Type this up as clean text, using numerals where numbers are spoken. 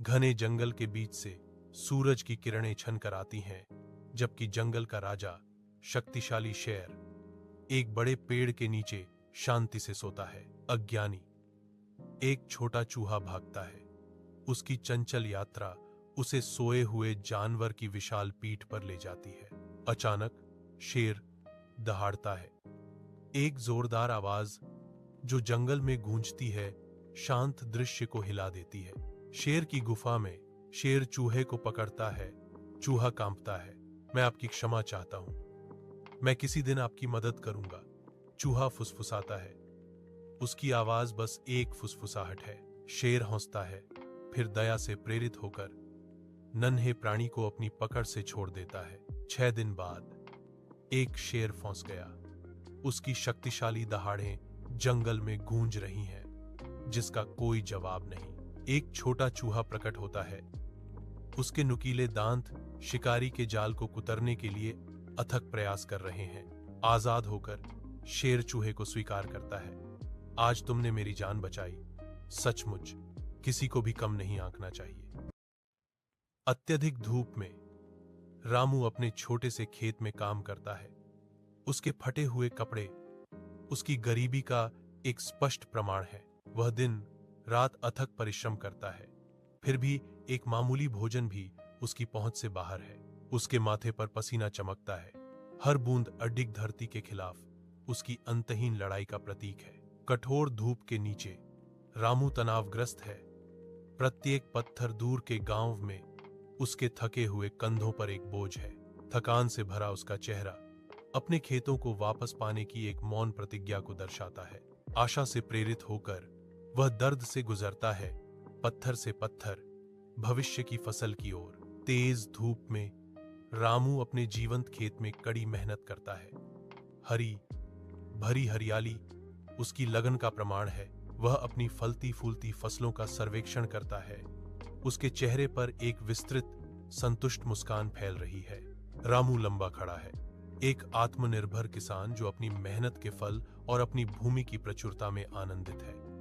घने जंगल के बीच से सूरज की किरणें छनकर आती हैं, जबकि जंगल का राजा, शक्तिशाली शेर, एक बड़े पेड़ के नीचे शांति से सोता है। अज्ञानी। एक छोटा चूहा भागता है। उसकी चंचल यात्रा उसे सोए हुए जानवर की विशाल पीठ पर ले जाती है। अचानक शेर दहाड़ता है। एक जोरदार आवाज जो जंगल में गूंजती है, शांत दृश्य को हिला देती है। शेर की गुफा में शेर चूहे को पकड़ता है। चूहा कांपता है। मैं आपकी क्षमा चाहता हूं। मैं किसी दिन आपकी मदद करूंगा। चूहा फुसफुसाता है। उसकी आवाज बस एक फुसफुसाहट है। शेर हंसता है, फिर दया से प्रेरित होकर नन्हे प्राणी को अपनी पकड़ से छोड़ देता है। 6 दिन बाद एक शेर फंस गया। उसकी शक्तिशाली दहाड़ें जंगल में गूंज रही हैं, जिसका कोई जवाब नहीं। एक छोटा चूहा प्रकट होता है। उसके नुकीले दांत शिकारी के जाल को कुतरने के लिए अथक प्रयास कर रहे हैं। आजाद होकर शेर चूहे को स्वीकार करता है। आज तुमने मेरी जान बचाई। सचमुच किसी को भी कम नहीं आंकना चाहिए। अत्यधिक धूप में रामू अपने छोटे से खेत में काम करता है। उसके फटे हुए कपड़े उसकी गरीबी का एक स्पष्ट प्रमाण है। वह दिन रात अथक परिश्रम करता है, फिर भी एक मामूली भोजन भी उसकी पहुंच से बाहर है। उसके माथे पर पसीना चमकता है। हर बूंद अडिग धरती के खिलाफ उसकी अंतहीन लड़ाई का प्रतीक है। कठोर धूप के नीचे रामू तनावग्रस्त है। प्रत्येक पत्थर दूर के गांव में उसके थके हुए कंधों पर एक बोझ है। थकान से भरा उसका चेहरा अपने खेतों को वापस पाने की एक मौन प्रतिज्ञा को दर्शाता है। आशा से प्रेरित होकर वह दर्द से गुजरता है, पत्थर से पत्थर, भविष्य की फसल की ओर। तेज धूप में रामू अपने जीवंत खेत में कड़ी मेहनत करता है। हरी भरी हरियाली उसकी लगन का प्रमाण है। वह अपनी फलती फूलती फसलों का सर्वेक्षण करता है। उसके चेहरे पर एक विस्तृत संतुष्ट मुस्कान फैल रही है। रामू लंबा खड़ा है, एक आत्मनिर्भर किसान जो अपनी मेहनत के फल और अपनी भूमि की प्रचुरता में आनंदित है।